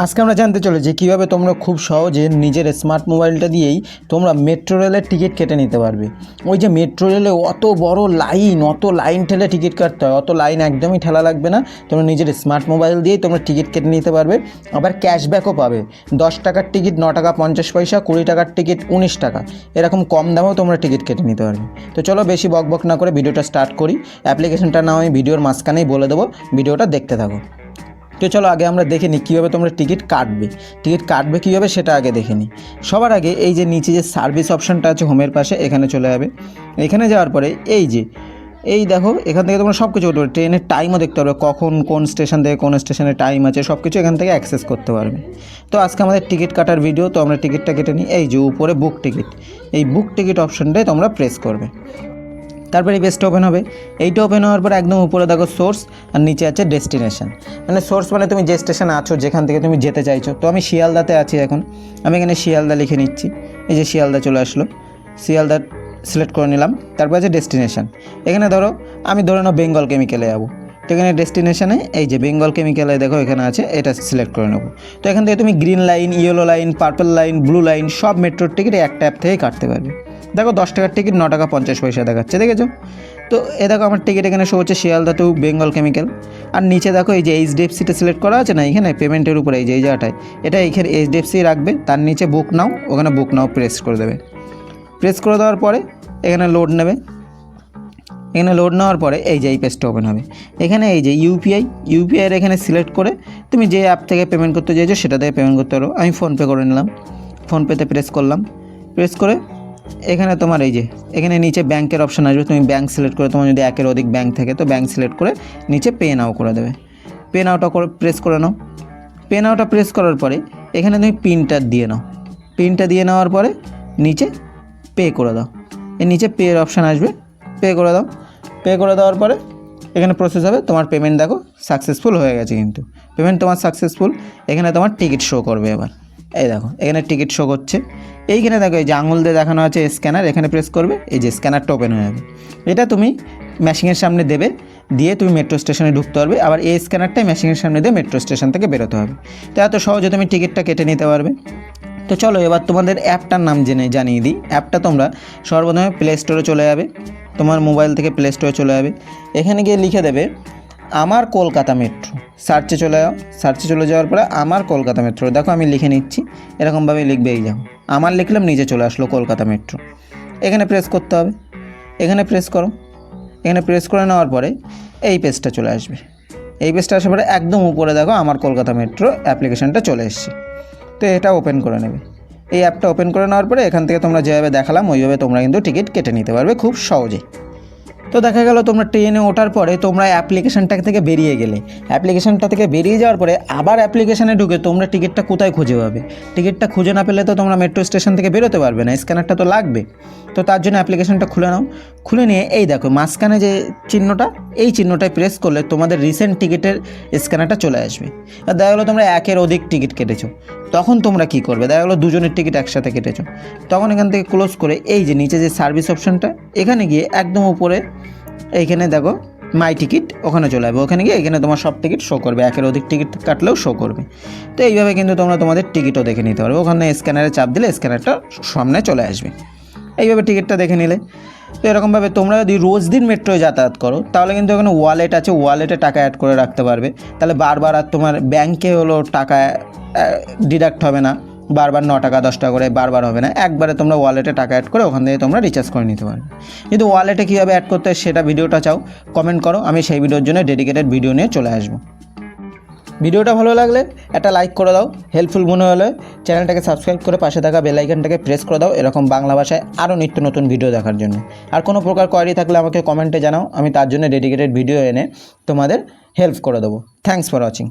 আজকে আমরা জানতে চলেছি কীভাবে তোমরা খুব সহজে নিজের স্মার্ট মোবাইলটা দিয়েই তোমরা মেট্রো রেলের টিকিট কেটে নিতে পারবে। ওই যে মেট্রো রেলে অত বড় লাইন, অত লাইন ঠেলে টিকিট কাটতে হয়, অত লাইন একদমই ঠেলা লাগবে না। তোমরা নিজের স্মার্ট মোবাইল দিয়েই তোমরা টিকিট কেটে নিতে পারবে। আবার ক্যাশব্যাকও পাবে। 10 টাকার টিকিট 9 টাকা 50 পয়সা, 20 টাকার টিকিট 19 টাকা, এরকম কম দামেও তোমরা টিকিট কেটে নিতে পারবে। তো চলো বেশি বকবক না করে ভিডিওটা স্টার্ট করি। অ্যাপ্লিকেশনটা নাও আমি ভিডিওর মাঝখানেই বলে দেবো, ভিডিওটা দেখতে থাকো। তো চলো আগে আমরা দেখে নিই কীভাবে তোমরা টিকিট কাটবে কীভাবে সেটা আগে দেখে নিই। সবার আগে এই যে নিচে যে সার্ভিস অপশানটা আছে হোমের পাশে, এখানে চলে যাবে। এখানে যাওয়ার পরে এই দেখো, এখান থেকে তোমরা সব কিছু করতে পারবে। ট্রেনের টাইমও দেখতে পারবে, কখন কোন স্টেশন থেকে কোন স্টেশনে টাইম আছে, সব কিছু এখান থেকে অ্যাক্সেস করতে পারবে। তো আজকে আমাদের টিকিট কাটার ভিডিও, তো আমরা টিকিটটা কেটে নিই। এই যে উপরে বুক টিকিট, এই বুক টিকিট অপশানটাই তোমরা প্রেস করবে। তারপরে এই পেজটা ওপেন হবে। এইটা ওপেন হওয়ার পর একদম উপরে দেখো সোর্স, আর নিচে আছে ডেস্টিনেশন। মানে সোর্স মানে তুমি যে স্টেশনে আছো, যেখান থেকে তুমি যেতে চাইছো। তো আমি শিয়ালদাতে আছি এখন, আমি এখানে শিয়ালদা লিখে নিচ্ছি। এই যে শিয়ালদা চলে আসলো, শিয়ালদা সিলেক্ট করে নিলাম। তারপর আছে ডেস্টিনেশন। এখানে ধরো আমি ধরে নাও বেঙ্গল কেমিক্যালে যাবো, তো এখানে ডেস্টিনেশনে এই যে বেঙ্গল কেমিক্যালে দেখো এখানে আছে, এটা সিলেক্ট করে নেবো। তো এখান থেকে তুমি green line, yellow line, purple line, blue line সব মেট্রোর টিকিট একটা অ্যাপ থেকে কাটতে পারবে। দেখো 10 টাকার টিকিট 9 টাকা 50 পয়সা দেখাচ্ছে, দেখেছো? তো দেখো আমার টিকিট এখানে শো হচ্ছে শিয়ালদা টু বেঙ্গল কেমিক্যাল। আর নিচে দেখো এই যে এইচডিএফসিটা সিলেক্ট করা আছে না এখানে পেমেন্টের উপরে, এই জায়গাটায় এটা এখানে এইচডিএফসি রাখবে। তার নিচে বুক নাও, ওখানে বুক নাও প্রেস করে দেবে। প্রেস করে দেওয়ার পরে এখানে লোড নেবে। এখানে লোড নেওয়ার পরে এই যে এই পেজটা ওপেন হবে। এখানে এই যে ইউপিআইয়ের এখানে সিলেক্ট করে তুমি যে অ্যাপ থেকে পেমেন্ট করতে চাইছো সেটা থেকে পেমেন্ট করতে পারো। আমি ফোনপে করে নিলাম, ফোনপেতে প্রেস করলাম। প্রেস করে এখানে তোমার এই যে এখানে নিচে ব্যাংকের অপশান আসবে, তুমি ব্যাংক সিলেক্ট করে, তোমার যদি একের অধিক ব্যাংক থাকে তো ব্যাংক সিলেক্ট করে নিচে পে নাও করে দেবে। পে নাওটা করে প্রেস করে নাও। পে নাওটা প্রেস করার পরে এখানে তুমি পিনটা দিয়ে নাও। পিনটা দিয়ে নেওয়ার পরে নিচে পে করে দাও। এর নিচে পের অপশান আসবে, পে করে দাও। পে করে দেওয়ার পরে এখানে প্রসেস হবে। তোমার পেমেন্ট দেখো সাকসেসফুল হয়ে গেছে, কিন্তু পেমেন্ট তোমার সাকসেসফুল। এখানে তোমার টিকিট শো করবে। এবার এই দেখো এখানে টিকিট শো করছে। এইখানে দেখো এই যে আঙুল দিয়ে দেখানো আছে স্ক্যানার, এখানে প্রেস করবে, এই যে স্ক্যানারটা ওপেন হয়ে যাবে। এটা তুমি মেশিনের সামনে দেবে, দিয়ে তুমি মেট্রো স্টেশনে ঢুকতে পারবে। আবার এই স্ক্যানারটাই মেশিনের সামনে দিয়ে মেট্রো স্টেশন থেকে বেরোতে হবে। তো এত সহজে তুমি টিকিটটা কেটে নিতে পারবে। তো চলো এবার তোমাদের অ্যাপটার নাম জানিয়ে দিই। অ্যাপটা তোমরা সর্বপ্রথমে প্লে স্টোরে চলে যাবে, তোমার মোবাইল থেকে প্লে স্টোরে চলে যাবে। এখানে গিয়ে লিখে দেবে আমার কলকাতা মেট্রো, সার্চে চলে যাও। সার্চে চলে যাওয়ার পরে আমার কলকাতা মেট্রো, দেখো আমি লিখে নিচ্ছি, এরকমভাবে লিখবে। এই যাও আমার লিখলাম, নিচে চলে আসলো কলকাতা মেট্রো। এখানে প্রেস করতে হবে, এখানে প্রেস করো। এখানে প্রেস করে নেওয়ার পরে এই পেজটা চলে আসবে। এই পেজটা আসার পরে একদম উপরে দেখো আমার কলকাতা মেট্রো অ্যাপ্লিকেশনটা চলে এসছে। তো এটা ওপেন করে নেবে। এই অ্যাপটা ওপেন করে নেওয়ার পরে এখান থেকে তোমরা যেভাবে দেখালাম ওইভাবে তোমরা কিন্তু টিকিট কেটে নিতে পারবে খুব সহজেই। তো দেখা গেল তোমরা ট্রেনে ওঠার পরে তোমরা অ্যাপ্লিকেশনটা থেকে বেরিয়ে গেলে, অ্যাপ্লিকেশনটা থেকে বেরিয়ে যাওয়ার পরে আবার অ্যাপ্লিকেশানে ঢুকে তোমরা টিকিটটা কোথায় খুঁজে পাবে? টিকিটটা খুঁজে না পেলে তো তোমরা মেট্রো স্টেশন থেকে বেরোতে পারবে না, স্ক্যানারটা তো লাগবে। তো তার জন্য অ্যাপ্লিকেশনটা খুলে নাও। খুলে নিয়ে এই দেখো মাঝখানে যে চিহ্নটা, এই চিহ্নটায় প্রেস করলে তোমাদের রিসেন্ট টিকিটের স্ক্যানারটা চলে আসবে। আর দেখা গেলো তোমরা একের অধিক টিকিট কেটেছো, তখন তোমরা কী করবে? দেখা গেলো দুজনের টিকিট একসাথে কেটেছো, তখন এখান থেকে ক্লোজ করে এই যে নিচে যে সার্ভিস অপশানটা, এখানে গিয়ে একদম উপরে এইখানে দেখো মাই টিকিট, ওখানে চলে যাবে। ওখানে গিয়ে এখানে তোমার সব টিকিট শো করবে, একের অধিক টিকিট কাটলেও শো করবে। তো এইভাবে কিন্তু তোমরা তোমাদের টিকিটও দেখে নিতে পারবে। ওখানে স্ক্যানারে চাপ দিলে স্ক্যানারটা সামনে চলে আসবে। এইভাবে টিকিটটা দেখে নিলে। তো এরকমভাবে তোমরা যদি রোজ দিন মেট্রোয় যাতায়াত করো তাহলে কিন্তু এখানে ওয়ালেট আছে, ওয়ালেটে টাকা অ্যাড করে রাখতে পারবে। তাহলে বারবার আর তোমার ব্যাংকে হলো টাকা ডিডাক্ট হবে না, বারবার 9 টাকা 10 টাকা করে বারবার হবে না। একবারে তোমরা ওয়ালেটে টাকা অ্যাড করে ওখান থেকে তোমরা রিচার্জ করে নিতে পারবে। যদি ওয়ালেটে কীভাবে অ্যাড করতে হয় সেটা ভিডিওটা চাও, কমেন্ট করো, আমি সেই ভিডিওর জন্য ডেডিকেটেড ভিডিও নিয়ে চলে আসবো। ভিডিওটা ভালো লাগলে একটা লাইক করে দাও, হেল্পফুল মনে হলে চ্যানেলটাকে সাবস্ক্রাইব করে পাশে থাকা বেল আইকনটাকে প্রেস করে দাও এরকম বাংলা ভাষায় আরও নিত্য নতুন ভিডিও দেখার জন্য। আর কোনো প্রকার কোয়ারি থাকলে আমাকে কমেন্টে জানাও, আমি তার জন্য ডেডিকেটেড ভিডিও এনে তোমাদের হেল্প করে দেবো। Thanks for watching.